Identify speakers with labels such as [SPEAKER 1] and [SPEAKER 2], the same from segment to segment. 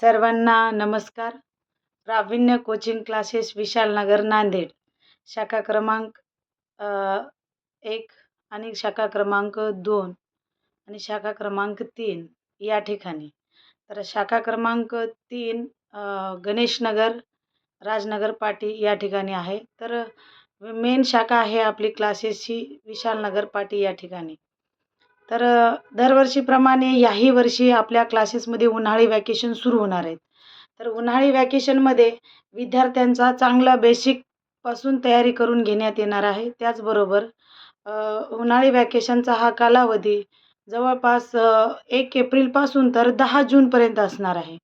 [SPEAKER 1] सर्वांना नमस्कार. प्रावीण्य कोचिंग क्लासेस विशालनगर नांदेड शाखा क्रमांक 1 आणि शाखा क्रमांक 2 आणि शाखा क्रमांक 3 या ठिकाणी. तर शाखा क्रमांक 3 गणेशनगर राजनगर पाटी या ठिकाणी आहे. तर मेन शाखा आहे आपली क्लासेसची विशालनगर पाटी या ठिकाणी. तर दरवर्षीप्रमाणे याही वर्षी आपल्या क्लासेसमध्ये उन्हाळी वॅकेशन सुरू होणार आहेत. तर उन्हाळी वॅकेशनमध्ये विद्यार्थ्यांचा चांगला बेसिकपासून तयारी करून घेण्यात येणार आहे. त्याचबरोबर उन्हाळी वॅकेशनचा हा कालावधी जवळपास 1 एप्रिलपासून तर 10 जूनपर्यंत असणार आहे.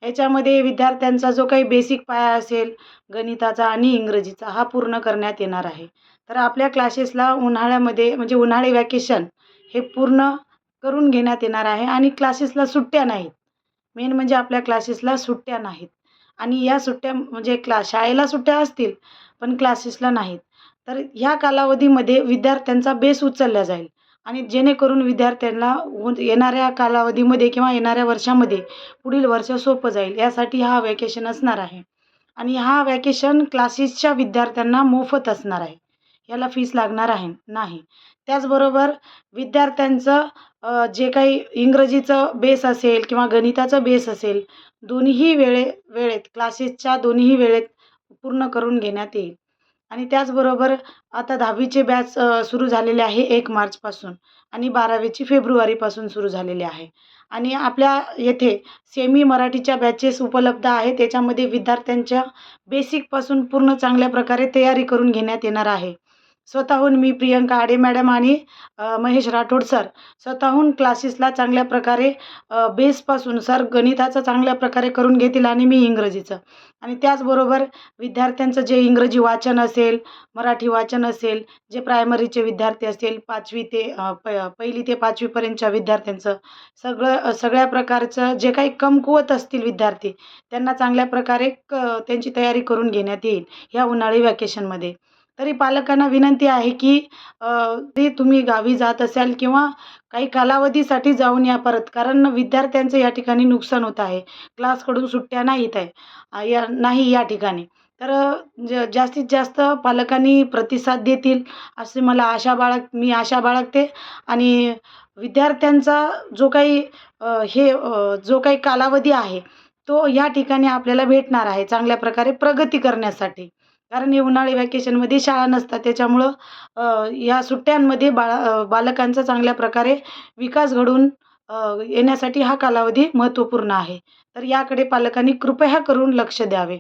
[SPEAKER 1] याच्यामध्ये विद्यार्थ्यांचा जो काही बेसिक पाया असेल गणिताचा आणि इंग्रजीचा हा पूर्ण करण्यात येणार आहे. तर आपल्या क्लासेसला उन्हाळ्यामध्ये म्हणजे उन्हाळी वॅकेशन हे पूर्ण करून घेण्यात येणार आहे आणि क्लासेसला सुट्ट्या नाहीत. मेन म्हणजे आपल्या क्लासेसला सुट्ट्या नाहीत आणि या सुट्ट्या म्हणजे शाळेला सुट्ट्या असतील पण क्लासेसला नाहीत. तर ह्या कालावधीमध्ये विद्यार्थ्यांचा बेस उचलला जाईल आणि जेणेकरून विद्यार्थ्यांना येणाऱ्या कालावधीमध्ये किंवा येणाऱ्या वर्षामध्ये पुढील वर्ष सोपं जाईल यासाठी हा वॅकेशन असणार आहे. आणि हा वॅकेशन क्लासेसच्या विद्यार्थ्यांना मोफत असणार आहे. याला फीस लागणार आहे नाही. त्याचबरोबर विद्यार्थ्यांचं जे काही इंग्रजीचं बेस असेल किंवा गणिताचं बेस असेल दोन्हीही वेळेत क्लासेसच्या दोन्हीही वेळेत पूर्ण करून घेण्यात येईल. आणि त्याचबरोबर आता 10वीचे बॅच सुरू झालेले आहे 1 मार्चपासून आणि 12वीची फेब्रुवारीपासून सुरू झालेली आहे. आणि आपल्या येथे सेमी मराठीच्या बॅचेस उपलब्ध आहेत. त्याच्यामध्ये विद्यार्थ्यांच्या बेसिकपासून पूर्ण चांगल्या प्रकारे तयारी करून घेण्यात येणार आहे. स्वतःहून मी प्रियंका आडे मॅडम आणि महेश राठोड सर स्वतःहून क्लासेसला चांगल्या प्रकारे बेसपासून सर गणिताचं चांगल्या प्रकारे करून घेतील आणि मी इंग्रजीचं. आणि त्याचबरोबर विद्यार्थ्यांचं जे इंग्रजी वाचन असेल मराठी वाचन असेल जे प्रायमरीचे विद्यार्थी असतील 5वी ते 1ली ते 5वीपर्यंतच्या विद्यार्थ्यांचं सगळ्या प्रकारचं जे काही कमकुवत असतील विद्यार्थी त्यांना चांगल्या प्रकारे त्यांची तयारी करून घेण्यात येईल ह्या उन्हाळी वॅकेशनमध्ये. तरी पालकांना विनंती आहे की ते तुम्ही गावी जात असाल किंवा काही कालावधीसाठी जाऊन या परत, कारण विद्यार्थ्यांचं या ठिकाणी नुकसान होत आहे. क्लासकडून सुट्ट्या नाहीत आहे नाही या ठिकाणी. तर जास्तीत जास्त पालकांनी प्रतिसाद देतील असे मी आशा बाळगते. आणि विद्यार्थ्यांचा जो काही कालावधी आहे तो या ठिकाणी आपल्याला भेटणार आहे चांगल्या प्रकारे प्रगती करण्यासाठी. कारण हे उन्हाळी वॅकेशनमध्ये शाळा नसतात त्याच्यामुळं या सुट्ट्यांमध्ये बालकांचा चांगल्या प्रकारे विकास घडून येण्यासाठी हा कालावधी महत्त्वपूर्ण आहे. तर याकडे पालकांनी कृपया करून लक्ष द्यावे.